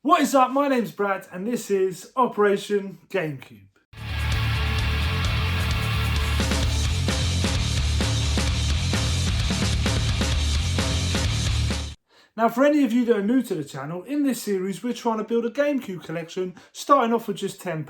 What is up? My name's Brad and this is Operation GameCube. Now, for any of you that are new to the channel, in this series we're trying to build a GameCube collection starting off with just £10.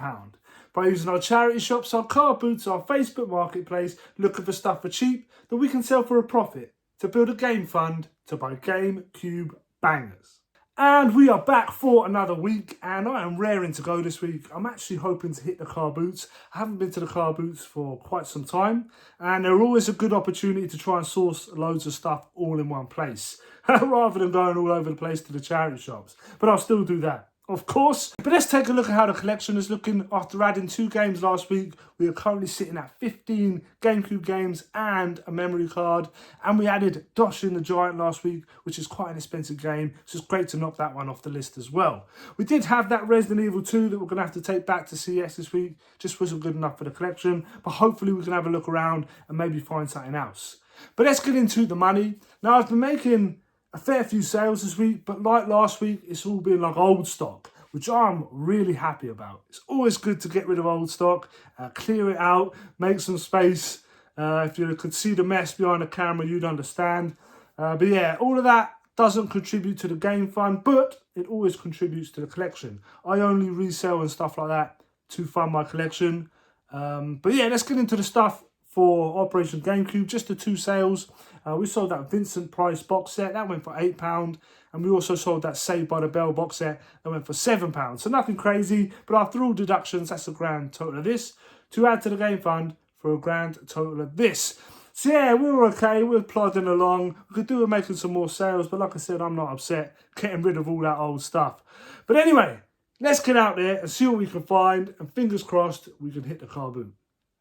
By using our charity shops, our Carboot, our Facebook marketplace, looking for stuff for cheap that we can sell for a profit to build a game fund to buy GameCube bangers. And we are back for another week, and I am raring to go this week. I'm actually hoping to hit the car boots. I haven't been to the car boots for quite some time, and they're always a good opportunity to try and source loads of stuff all in one place, rather than going all over the place to the charity shops. But I'll still do that, of course. But let's take a look at how the collection is looking. After adding 2 games last week, we are currently sitting at 15 GameCube games and a memory card. And we added Doshin the Giant last week, which is quite an expensive game, so it's great to knock that one off the list as well. We did have that Resident Evil 2 that we're going to have to take back to CX this week. Just wasn't good enough for the collection, but hopefully we can have a look around and maybe find something else. But let's get into the money. Now, I've been making a fair few sales this week, but like last week, it's all been like old stock, which I'm really happy about. It's always good to get rid of old stock, clear it out, make some space. If you could see the mess behind the camera, you'd understand. But yeah, all of that doesn't contribute to the game fund, but it always contributes to the collection. I only resell and stuff like that to fund my collection. But yeah, let's get into the stuff for Operation GameCube. Just the 2 sales. We sold that Vincent Price box set. That went for £8. And we also sold that Saved by the Bell box set. That went for £7. So nothing crazy. But after all deductions, that's a grand total of this. To add to the game fund for a grand total of this. So yeah, we were okay. We were plodding along. We could do with making some more sales. But like I said, I'm not upset getting rid of all that old stuff. But anyway, let's get out there and see what we can find. And fingers crossed, we can hit the car boot.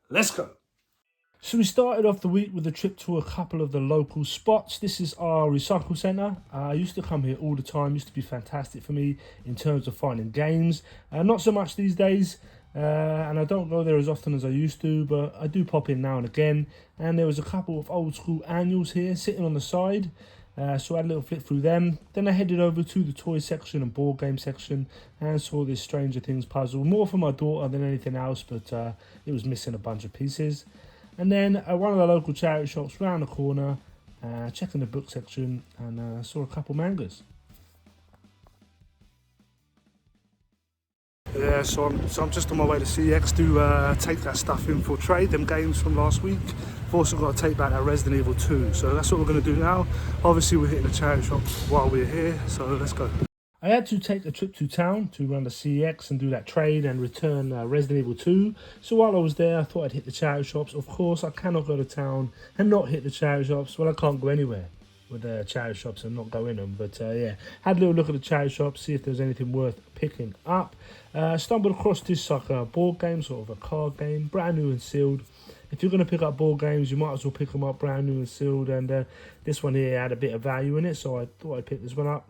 Let's go. So we started off the week with a trip to a couple of the local spots. This is our recycle centre. I used to come here all the time. Used to be fantastic for me in terms of finding games. Not so much these days. And I don't go there as often as I used to, but I do pop in now and again. And there was a couple of old school annuals here sitting on the side. So I had a little flip through them. Then I headed over to the toy section and board game section and saw this Stranger Things puzzle. More for my daughter than anything else, but it was missing a bunch of pieces. And then one of the local charity shops round the corner, checking the book section, and saw a couple mangas. Yeah, so I'm just on my way to CX to take that stuff in for trade, them games from last week. I've also got to take back that Resident Evil 2, so that's what we're going to do now. Obviously we're hitting the charity shops while we're here, so let's go. I had to take a trip to town to run the CX and do that trade and return Resident Evil 2. So while I was there, I thought I'd hit the charity shops. Of course, I cannot go to town and not hit the charity shops. Well, I can't go anywhere with the charity shops and not go in them. But yeah, had a little look at the charity shops, see if there's anything worth picking up. Stumbled across this like a board game, sort of a card game, brand new and sealed. If you're going to pick up board games, you might as well pick them up brand new and sealed. And this one here had a bit of value in it, so I thought I'd pick this one up.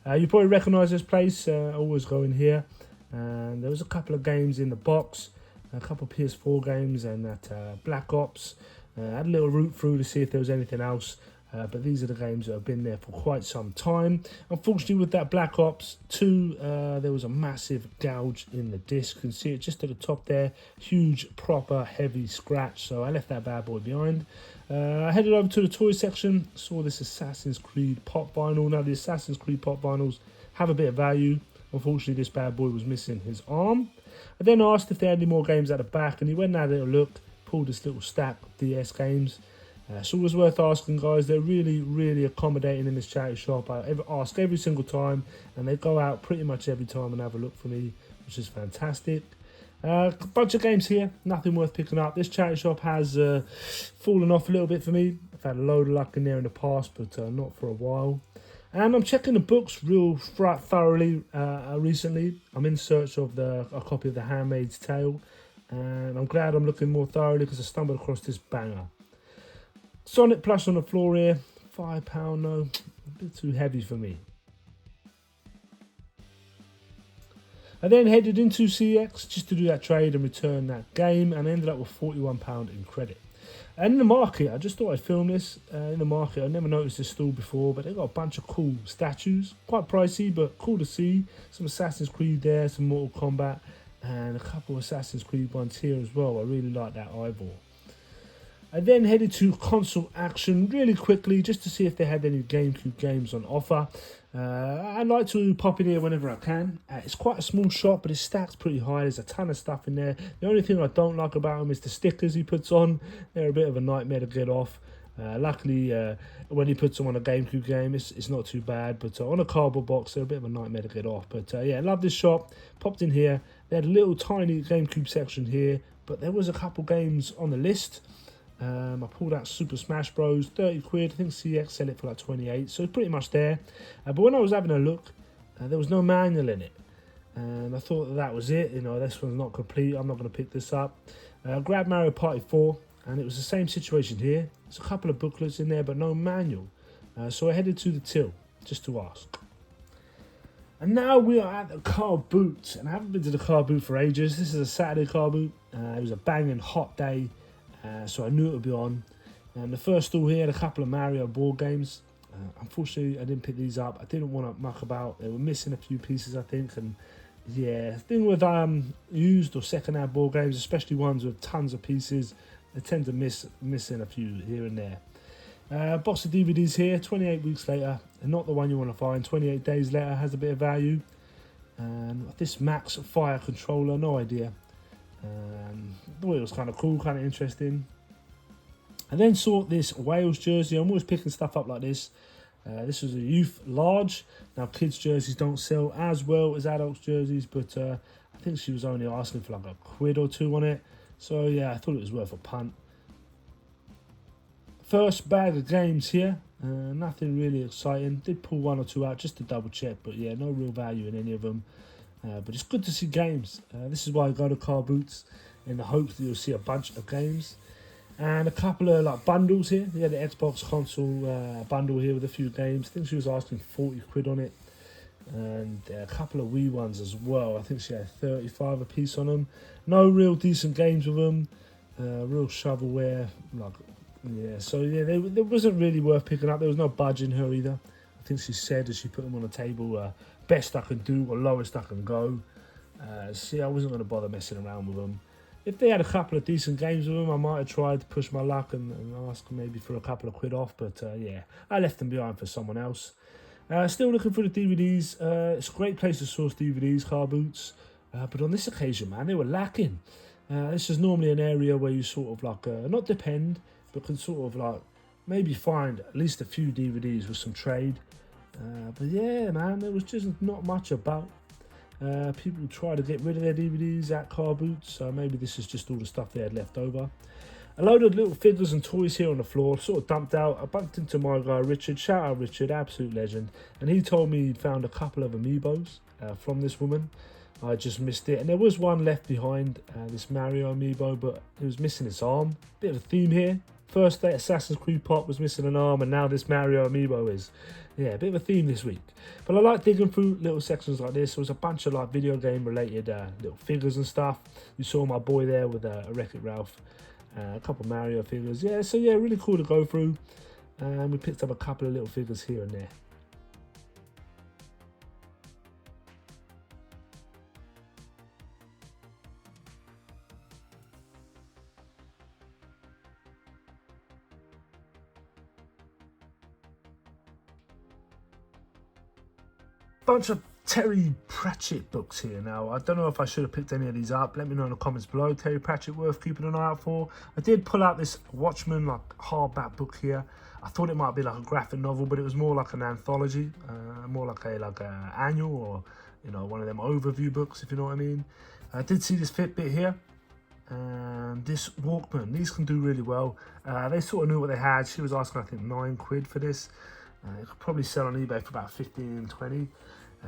You probably recognise this place, I always go in here. And there was a couple of games in the box, a couple of PS4 games and that Black Ops. I had a little root through to see if there was anything else, but these are the games that have been there for quite some time. Unfortunately, with that Black Ops 2, there was a massive gouge in the disc. You can see it just at the top there, huge, proper, heavy scratch, so I left that bad boy behind. I headed over to the toy section, saw this Assassin's Creed pop vinyl. Now, the Assassin's Creed pop vinyls have a bit of value. Unfortunately, this bad boy was missing his arm. I then asked if they had any more games at the back, and he went and had a little look, pulled this little stack of DS games. So it was worth asking, guys. They're really, really accommodating in this charity shop. I ask every single time, and they go out pretty much every time and have a look for me, which is fantastic. A bunch of games here, nothing worth picking up. This charity shop has fallen off a little bit for me. I've had a load of luck in there in the past, but not for a while. And I'm checking the books real thoroughly recently. I'm in search of a copy of The Handmaid's Tale, and I'm glad I'm looking more thoroughly because I stumbled across this banger. Sonic plush on the floor here, £5 no, a bit too heavy for me. I then headed into CX just to do that trade and return that game, and ended up with £41 in credit. And in the market, I just thought I'd film this. In the market, I never noticed this stall before, but they got a bunch of cool statues. Quite pricey, but cool to see. Some Assassin's Creed there, some Mortal Kombat, and a couple of Assassin's Creed ones here as well. I really like that eyeball. I then headed to Console Action really quickly just to see if they had any GameCube games on offer. I like to pop in here whenever I can. It's quite a small shop, but it's stacked pretty high. There's a ton of stuff in there. The only thing I don't like about him is the stickers he puts on. They're a bit of a nightmare to get off. Luckily, when he puts them on a GameCube game, it's not too bad. But on a cardboard box, they're a bit of a nightmare to get off. But yeah, I love this shop. Popped in here. They had a little tiny GameCube section here, but there was a couple games on the list. I pulled out Super Smash Bros, 30 quid. I think CX sell it for like 28, so it's pretty much there. But when I was having a look, there was no manual in it. And I thought that was it. You know, this one's not complete. I'm not going to pick this up. I grabbed Mario Party 4, and it was the same situation here. There's a couple of booklets in there, but no manual. So I headed to the till, just to ask. And now we are at the Carboot, and I haven't been to the Carboot for ages. This is a Saturday Carboot. It was a banging hot day. So I knew it would be on. And the first stall here had a couple of Mario board games. Unfortunately, I didn't pick these up. I didn't want to muck about. They were missing a few pieces, I think. And yeah, the thing with used or second-hand board games, especially ones with tons of pieces, they tend to missing a few here and there. Box of DVDs here, 28 weeks later. And not the one you want to find. 28 days later has a bit of value. And this Max Fire controller, no idea. Thought it was kind of cool, kind of interesting. I then saw this Wales jersey. I'm always picking stuff up like this. This was a youth large. Now kids jerseys don't sell as well as adults jerseys, but I think she was only asking for like a quid or two on it. So yeah, I thought it was worth a punt. First bag of games here. Nothing really exciting. Did pull one or two out just to double check, but yeah, no real value in any of them. But it's good to see games. This is why I go to car boots, in the hopes that you'll see a bunch of games. And a couple of like bundles here. They had the Xbox console bundle here with a few games. I think she was asking 40 quid on it. And a couple of Wii ones as well. I think she had 35 a piece on them. No real decent games with them. Real shovelware. Like, yeah, so yeah, they wasn't really worth picking up. There was no budge in her either. I think she said as she put them on the table, best I can do or lowest I can go. See, I wasn't going to bother messing around with them. If they had a couple of decent games with them, I might have tried to push my luck and ask maybe for a couple of quid off. But yeah, I left them behind for someone else. Still looking for the DVDs. It's a great place to source DVDs, car boots. But on this occasion, man, they were lacking. This is normally an area where you sort of like, not depend, but can sort of like maybe find at least a few DVDs with some trade. But yeah, man, there was just not much about. People try to get rid of their DVDs at car boots, so maybe this is just all the stuff they had left over. A load of little figures and toys here on the floor, sort of dumped out. I bumped into my guy Richard, shout out Richard, absolute legend, and he told me he'd found a couple of amiibos from this woman. I just missed it, and there was one left behind, this Mario amiibo, but it was missing its arm. Bit of a theme here. First day Assassin's Creed Pop was missing an arm, and now this Mario amiibo is. Yeah, a bit of a theme this week. But I like digging through little sections like this. There was a bunch of like video game related little figures and stuff. You saw my boy there with a Wreck-It Ralph. A couple of Mario figures. Yeah, so yeah, really cool to go through. And we picked up a couple of little figures here and there. Bunch of Terry Pratchett books here. Now, I don't know if I should have picked any of these up. Let me know in the comments below. Terry Pratchett worth keeping an eye out for. I did pull out this Watchmen like hardback book here. I thought it might be like a graphic novel, but it was more like an anthology, more like a annual, or you know, one of them overview books, if you know what I mean. I did see this Fitbit here. And this Walkman, these can do really well. They sort of knew what they had. She was asking, I think, 9 quid for this. It could probably sell on eBay for about 15, 20.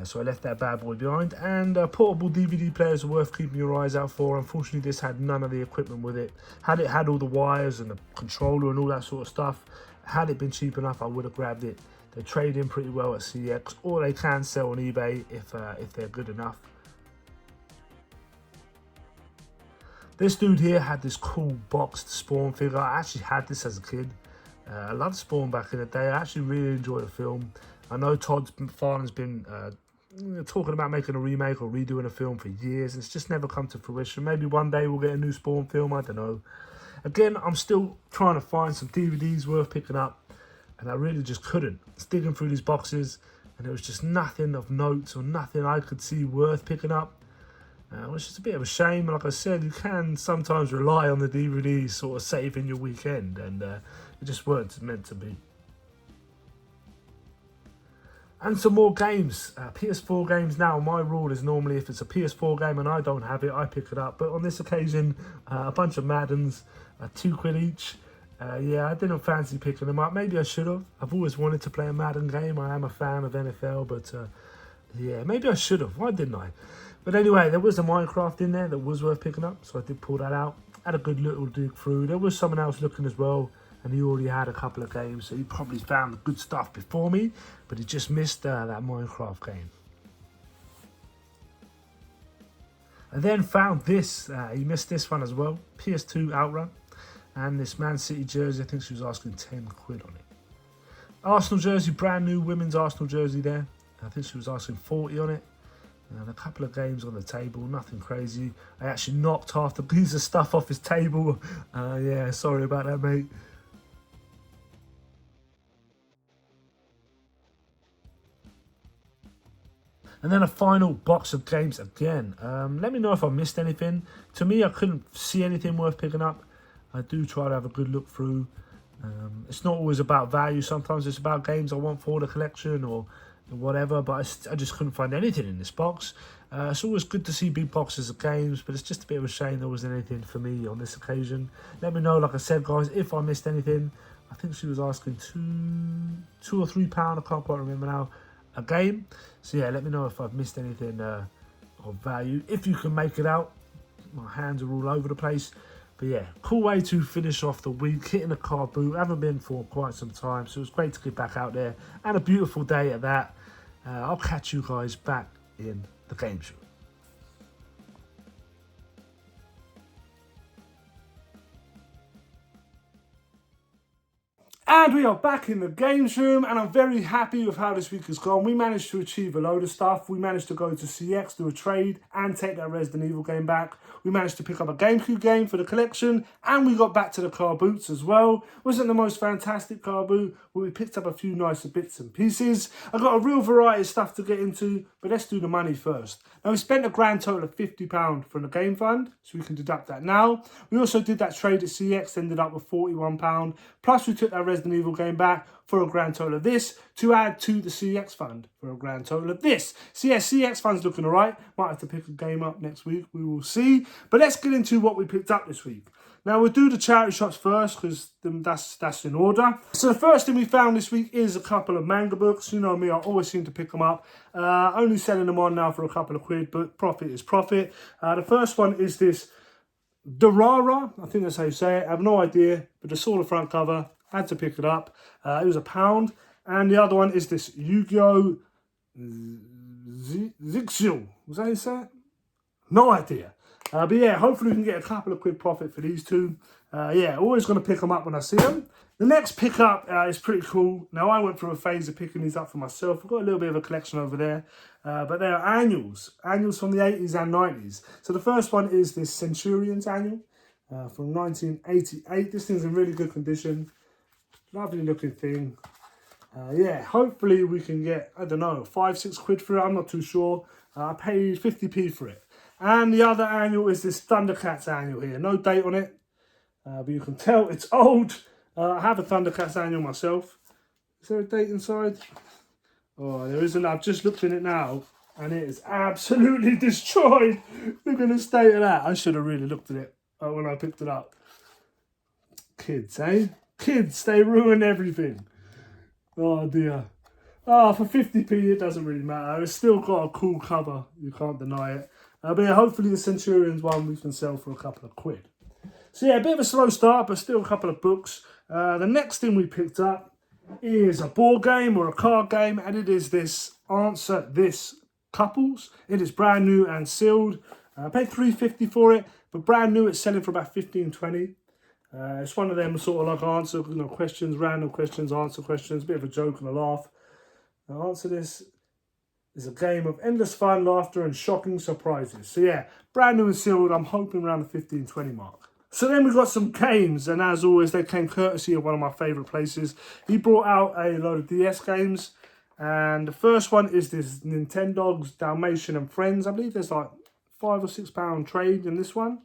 So I left that bad boy behind. And portable DVD players are worth keeping your eyes out for. Unfortunately, this had none of the equipment with it. Had it had all the wires and the controller and all that sort of stuff, had it been cheap enough, I would have grabbed it. They trade in pretty well at CX, or they can sell on eBay if they're good enough. This dude here had this cool boxed Spawn figure. I actually had this as a kid. I loved Spawn back in the day. I actually really enjoyed the film. I know Todd McFarlane's been talking about making a remake or redoing a film for years. It's just never come to fruition. Maybe one day we'll get a new Spawn film, I don't know. Again, I'm still trying to find some DVDs worth picking up, and I really just couldn't. I was digging through these boxes, and there was just nothing of notes or nothing I could see worth picking up. Which is a bit of a shame. Like I said, you can sometimes rely on the DVDs sort of saving your weekend, and it just weren't meant to be. And some more games, PS4 games now. My rule is normally if it's a PS4 game and I don't have it, I pick it up. But on this occasion, a bunch of Maddens, £2 each. Yeah, I didn't fancy picking them up. Maybe I should have. I've always wanted to play a Madden game. I am a fan of NFL, but yeah, maybe I should have. Why didn't I? But anyway, there was a Minecraft in there that was worth picking up, so I did pull that out. Had a good little dig through. There was someone else looking as well, and he already had a couple of games, so he probably found the good stuff before me, but he just missed that Minecraft game. I then found this. He missed this one as well. PS2 Outrun, and this Man City jersey. I think she was asking 10 quid on it. Arsenal jersey, brand new women's Arsenal jersey there. I think she was asking 40 on it. And a couple of games on the table, nothing crazy. I actually knocked half the piece of stuff off his table. Yeah, sorry about that, mate. And then a final box of games again. Let me know if I missed anything. To me, I couldn't see anything worth picking up. I do try to have a good look through. It's not always about value. Sometimes it's about games I want for the collection or whatever, but I just couldn't find anything in this box. It's always good to see big boxes of games, but it's just a bit of a shame there wasn't anything for me on this occasion. Let me know, like I said, guys, if I missed anything. I think she was asking £2 or £3, I can't quite remember now, a game. So yeah, let me know if I've missed anything of value. If you can make it out, my hands are all over the place. But yeah, cool way to finish off the week, hitting a car boot. Haven't been for quite some time, so it was great to get back out there. And a beautiful day at that. I'll catch you guys back in the game show. And we are back in the games room, and I'm very happy with how this week has gone. We managed to achieve a load of stuff. We managed to go to CX, do a trade, and take that Resident Evil game back. We managed to pick up a GameCube game for the collection, and we got back to the car boots as well. Wasn't the most fantastic car boot, but we picked up a few nicer bits and pieces. I got a real variety of stuff to get into, but let's do the money first. Now, we spent a grand total of £50 from the game fund, so we can deduct that now. We also did that trade at CX, ended up with £41. Plus, we took that Resident Evil game back for a grand total of this to add to the CX fund for a grand total of this. So yeah, CX fund's looking alright. Might have to pick a game up next week. We will see. But let's get into what we picked up this week. Now, we'll do the charity shops first because that's in order. So the first thing we found this week is a couple of manga books. You know me, I always seem to pick them up. Only selling them on now for a couple of quid, but profit is profit. The first one is this Durara. I think that's how you say it. I have no idea, but I saw the front cover. Had to pick it up. It was £1. And the other one is this Yu-Gi-Oh! Zixu. Was that how you say it? No idea. But yeah, hopefully we can get a couple of quid profit for these two. Yeah, always going to pick them up when I see them. The next pickup is pretty cool. Now, I went through a phase of picking these up for myself. I've got a little bit of a collection over there. But they are annuals. Annuals from the 80s and 90s. So the first one is this Centurions annual from 1988. This thing's in really good condition. Lovely looking thing. Yeah, hopefully we can get, I don't know, 5-6 quid for it. I'm not too sure. I paid 50p for it. And the other annual is this Thundercats annual here. No date on it, but you can tell it's old. I have a Thundercats annual myself. Is there a date inside? Oh, there isn't. I've just looked in it now, and it is absolutely destroyed. Look at the state of that. I should have really looked at it when I picked it up. Kids, eh? Kids, they ruin everything. Oh dear. For 50p it doesn't really matter. It's still got a cool cover. You can't deny it. But yeah, hopefully the Centurions one we can sell for a couple of quid. So yeah, a bit of a slow start, but still a couple of books. The next thing we picked up is a board game or a card game, and it is this Answer This Couples. It is brand new and sealed. I paid $3.50 for it, but brand new it's selling for about $15.20. It's one of them sort of like answer questions, random questions, answer questions, a bit of a joke and a laugh. Now answer this is a game of endless fun, laughter and shocking surprises. So yeah, brand new and sealed. I'm hoping around the $15.20 mark. So then we've got some games, and as always, they came courtesy of one of my favourite places. He brought out a load of DS games, and the first one is this Nintendo's Dalmatian and Friends. I believe there's like £5 or £6 trade in this one.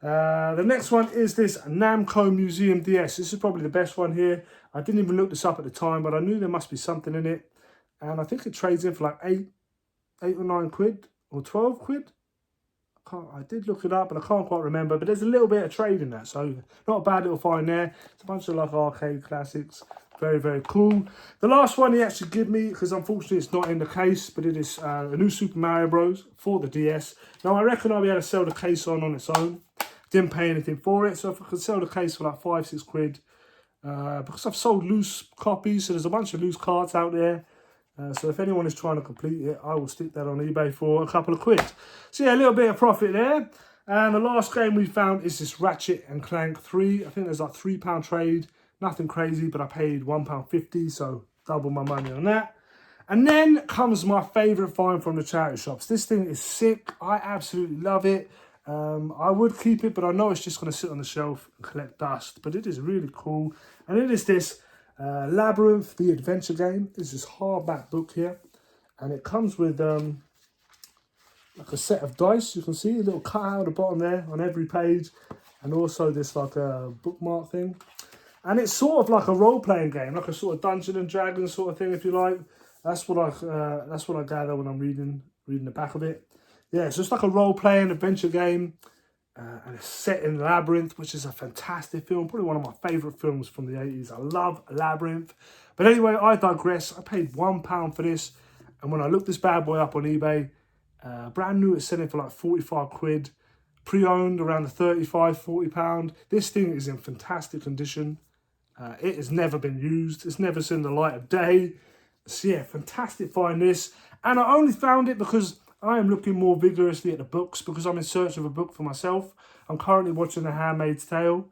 The next one is this Namco Museum DS. This is probably the best one here. I didn't even look this up at the time, but I knew there must be something in it. And I think it trades in for like 8 or 9 quid or 12 quid. I did look it up, but I can't quite remember. But there's a little bit of trade in that, so not a bad little find there. It's a bunch of like arcade classics. Very, very cool. The last one he actually gave me, because unfortunately it's not in the case, but it is a new Super Mario Bros. For the DS. Now I reckon I'll be able to sell the case on its own. Didn't pay anything for it, so if I could sell the case for like 5-6 quid, because I've sold loose copies, so there's a bunch of loose cards out there. So if anyone is trying to complete it, I will stick that on eBay for a couple of quid. So yeah, a little bit of profit there. And the last game we found is this Ratchet and Clank 3. I think there's like £3 trade. Nothing crazy, but I paid £1.50, so double my money on that. And then comes my favourite find from the charity shops. This thing is sick. I absolutely love it. I would keep it, but I know it's just going to sit on the shelf and collect dust. But it is really cool. And it is this Labyrinth, the adventure game. This is hardback book here. And it comes with like a set of dice. You can see a little cutout at the bottom there on every page. And also this like a bookmark thing. And it's sort of like a role-playing game, like a sort of Dungeons and Dragons sort of thing, if you like. That's what I gather when I'm reading the back of it. Yeah, so it's like a role-playing adventure game, and it's set in Labyrinth, which is a fantastic film, probably one of my favourite films from the 80s. I love Labyrinth. But anyway, I digress. I paid £1 for this, and when I looked this bad boy up on eBay, brand new, it's selling for like 45 quid. Pre-owned around the £35–40. This thing is in fantastic condition. It has never been used. It's never seen the light of day. So yeah, fantastic find this. And I only found it because I am looking more vigorously at the books because I'm in search of a book for myself. I'm currently watching The Handmaid's Tale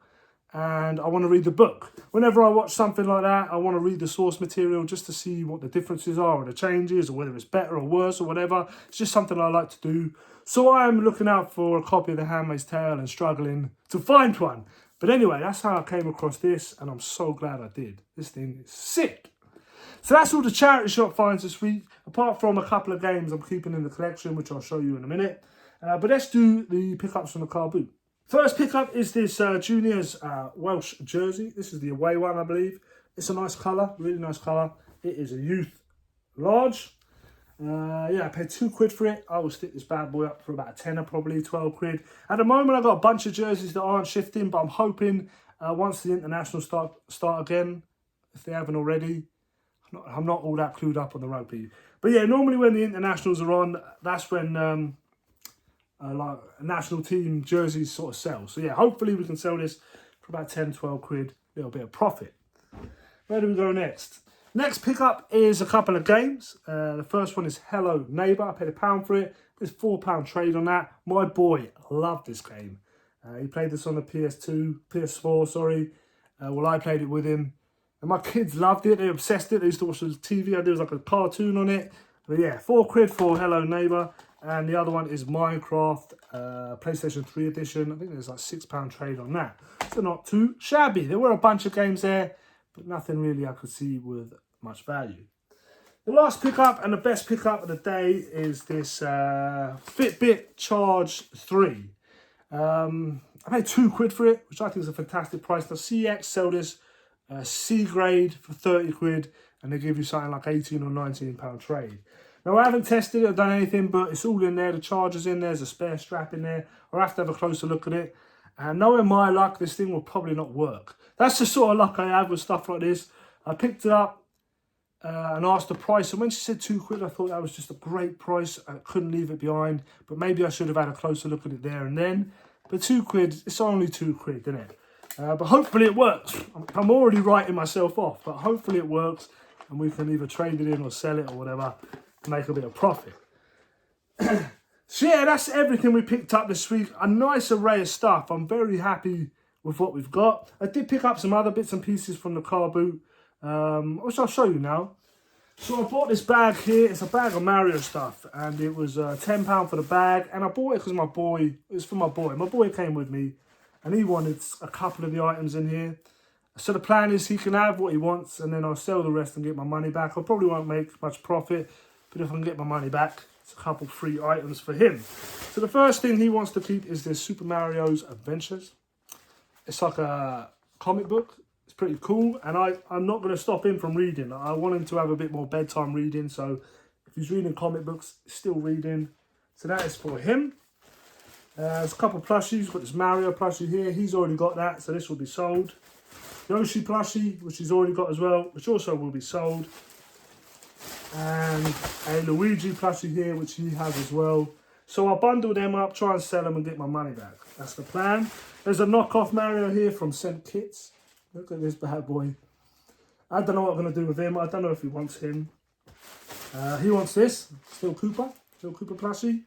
and I want to read the book. Whenever I watch something like that, I want to read the source material just to see what the differences are or the changes or whether it's better or worse or whatever. It's just something I like to do. So I am looking out for a copy of The Handmaid's Tale and struggling to find one. But anyway, that's how I came across this and I'm so glad I did. This thing is sick. So that's all the charity shop finds this week, apart from a couple of games I'm keeping in the collection, which I'll show you in a minute. But let's do the pickups from the Carboot. First pickup is this Juniors Welsh jersey. This is the away one, I believe. It's a nice colour, really nice colour. It is a youth large. Yeah, I paid £2 for it. I will stick this bad boy up for about a tenner, probably 12 quid. At the moment, I've got a bunch of jerseys that aren't shifting, but I'm hoping once the internationals start again, if they haven't already. I'm not all that clued up on the rugby. But yeah, normally when the internationals are on, that's when like national team jerseys sort of sell. So yeah, hopefully we can sell this for about 10–12 quid, a little bit of profit. Where do we go next? Next pickup is a couple of games. The first one is Hello Neighbour. I paid £1 for it. There's £4 trade on that. My boy loved this game. He played this on the PS4, sorry. Well, I played it with him. And my kids loved it. They obsessed it. They used to watch the TV. I did like a cartoon on it. But yeah, £4 for Hello Neighbour. And the other one is Minecraft PlayStation 3 edition. I think there's like £6 trade on that. So not too shabby. There were a bunch of games there, but nothing really I could see with much value. The last pickup and the best pickup of the day is this Fitbit Charge 3. I paid £2 for it, which I think is a fantastic price. Now CX sell this C grade for 30 quid and they give you something like £18 or £19 trade. Now I haven't tested it or done anything, but it's all in there. The charger's in there, there's a spare strap in there. I'll have to have a closer look at it. And knowing my luck, this thing will probably not work. That's the sort of luck I have with stuff like this. I picked it up and asked the price, and when she said £2, I thought that was just a great price. I couldn't leave it behind, but maybe I should have had a closer look at it there and then. But £2, it's only £2, isn't it? But hopefully it works. I'm already writing myself off, but hopefully it works and we can either trade it in or sell it or whatever to make a bit of profit. So yeah, that's everything we picked up this week. A nice array of stuff. I'm very happy with what we've got. I did pick up some other bits and pieces from the Carboot, which I'll show you now. So I bought this bag here. It's a bag of Mario stuff, and it was £10 for the bag. And I bought it because my boy, it was for my boy. My boy came with me, and he wanted a couple of the items in here. So the plan is he can have what he wants, and then I'll sell the rest and get my money back. I probably won't make much profit, but if I can get my money back, it's a couple free items for him. So the first thing he wants to keep is this Super Mario's Adventures. It's like a comic book. It's pretty cool, and I'm not going to stop him from reading. I want him to have a bit more bedtime reading, so if he's reading comic books, he's still reading. So that is for him. There's a couple of plushies. We've got this Mario plushie here. He's already got that, so this will be sold. Yoshi plushie, which he's already got as well, which also will be sold. And a Luigi plushie here, which he has as well. So I'll bundle them up, try and sell them and get my money back. That's the plan. There's a knockoff Mario here from St. Kitts. Look at this bad boy. I don't know what I'm going to do with him. I don't know if he wants him. He wants this, Still Cooper plushie.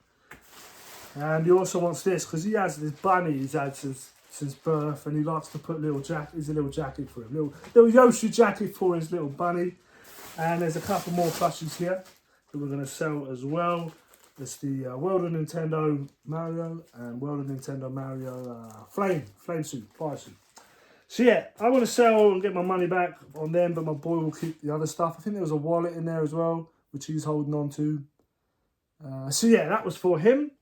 And he also wants this, because he has this bunny he's had since birth, and he likes to put little jacket for him. Little Yoshi jacket for his little bunny. And there's a couple more plushies here that we're going to sell as well. There's the World of Nintendo Mario and World of Nintendo Mario Flame Suit, Fire Suit. So yeah, I want to sell and get my money back on them, but my boy will keep the other stuff. I think there was a wallet in there as well, which he's holding on to. So yeah, that was for him.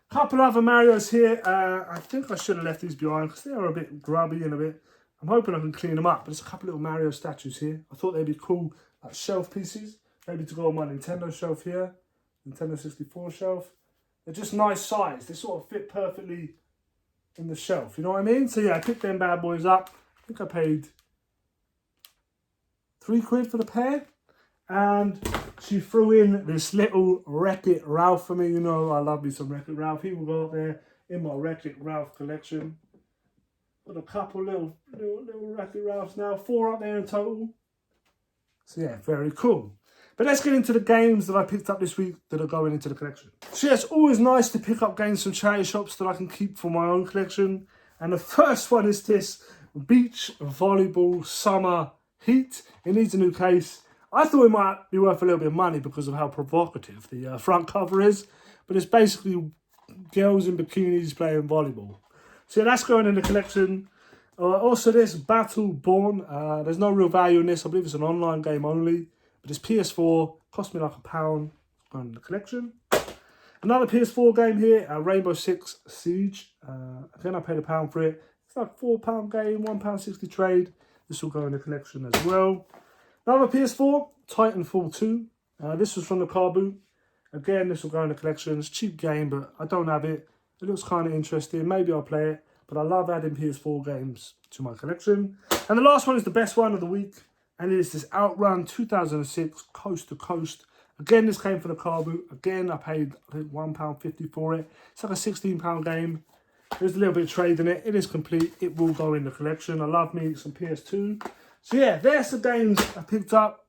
Couple other Marios here. I think I should have left these behind because they are a bit grubby and a bit... I'm hoping I can clean them up. But there's a couple little Mario statues here. I thought they'd be cool like shelf pieces. Maybe to go on my Nintendo shelf here. Nintendo 64 shelf. They're just nice size. They sort of fit perfectly in the shelf. You know what I mean? So yeah, I picked them bad boys up. I think I paid £3 for the pair. And she threw in this little Wreck-It Ralph for me. You know, I love me some Wreck-It Ralph. He will go up there in my Wreck-It Ralph collection. Got a couple little Wreck-It Ralphs now. 4 up there in total. So yeah, very cool. But let's get into the games that I picked up this week that are going into the collection. So yeah, it's always nice to pick up games from charity shops that I can keep for my own collection. And the first one is this Beach Volleyball Summer Heat. It needs a new case. I thought it might be worth a little bit of money because of how provocative the front cover is. But it's basically girls in bikinis playing volleyball. So yeah, that's going in the collection. Also this Battle Born. There's no real value in this. I believe it's an online game only. But it's PS4. Cost me like £1. Going in the collection. Another PS4 game here. Rainbow Six Siege. Again, I paid £1 for it. It's like a £4 game. £1.60 trade. This will go in the collection as well. Another PS4, Titanfall 2. This was from the Carboot. Again, this will go in the collection. It's a cheap game, but I don't have it. It looks kind of interesting. Maybe I'll play it. But I love adding PS4 games to my collection. And the last one is the best one of the week. And it is this Outrun 2006 Coast to Coast. Again, this came from the Carboot. Again, I paid I think £1.50 for it. It's like a £16 game. There's a little bit of trade in it. It is complete. It will go in the collection. I love me some PS2. So yeah, there's the games I picked up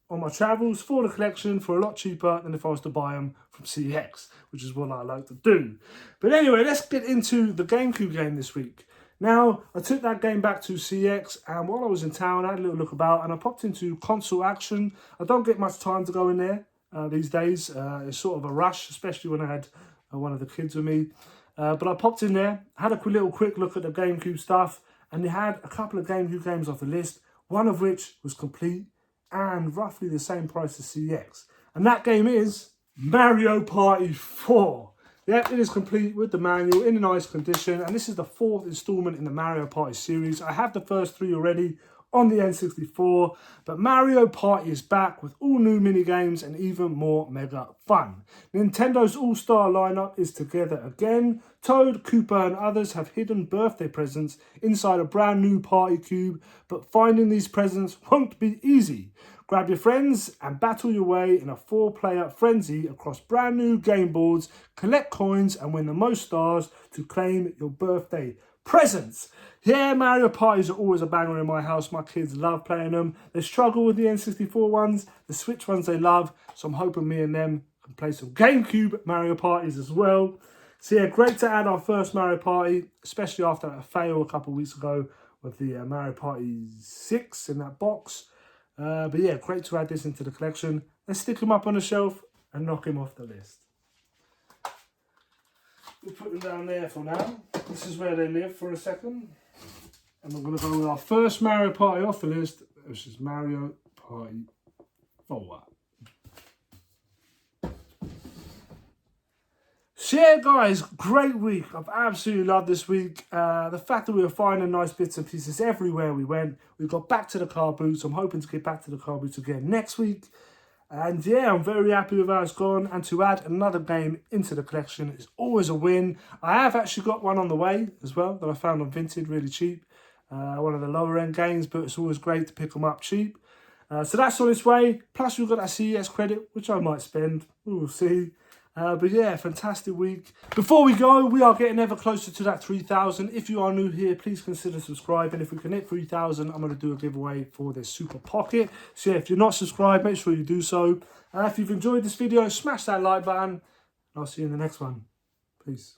on my travels for the collection for a lot cheaper than if I was to buy them from CX, which is what I like to do. But anyway, let's get into the GameCube game this week. Now, I took that game back to CX, and while I was in town, I had a little look about, and I popped into console action. I don't get much time to go in there these days. It's sort of a rush, especially when I had one of the kids with me. But I popped in there, had a little quick look at the GameCube stuff, and they had a couple of GameCube games off the list, one of which was complete and roughly the same price as CX. And that game is Mario Party 4. Yep, it is complete with the manual in a nice condition. And this is the 4th installment in the Mario Party series. I have the first 3 already on the N64. But Mario Party is back with all new minigames and even more mega fun. Nintendo's all-star lineup is together again. Toad, Koopa and others have hidden birthday presents inside a brand new party cube. But finding these presents won't be easy. Grab your friends and battle your way in a 4-player frenzy across brand new game boards, collect coins and win the most stars to claim your birthday presents. Yeah, Mario Parties are always a banger in my house. My kids love playing them. They struggle with the N64 ones, the Switch ones they love, so I'm hoping me and them can play some GameCube Mario Parties as well. So yeah, great to add our first Mario Party, especially after a fail a couple of weeks ago with the Mario Party 6 in that box. But yeah, great to add this into the collection. Let's stick him up on the shelf and knock him off the list. We'll put them down there for now. This is where they live for a second. And we're going to go with our first Mario Party off the list, which is Mario Party 4. So yeah, guys, great week. I've absolutely loved this week. The fact that we were finding nice bits and pieces everywhere we went. We got back to the car boots. I'm hoping to get back to the car boots again next week. And yeah, I'm very happy with how it's gone. And to add another game into the collection is always a win. I have actually got one on the way as well that I found on Vinted really cheap. One of the lower end games, but it's always great to pick them up cheap. So that's on its way. Plus we've got that CES credit, which I might spend. We'll see. But yeah, fantastic week. Before we go, we are getting ever closer to that 3,000. If you are new here, please consider subscribing. If we can hit 3,000, I'm going to do a giveaway for this Super Pocket. So yeah, if you're not subscribed, make sure you do so. And if you've enjoyed this video, smash that like button. I'll see you in the next one. Peace.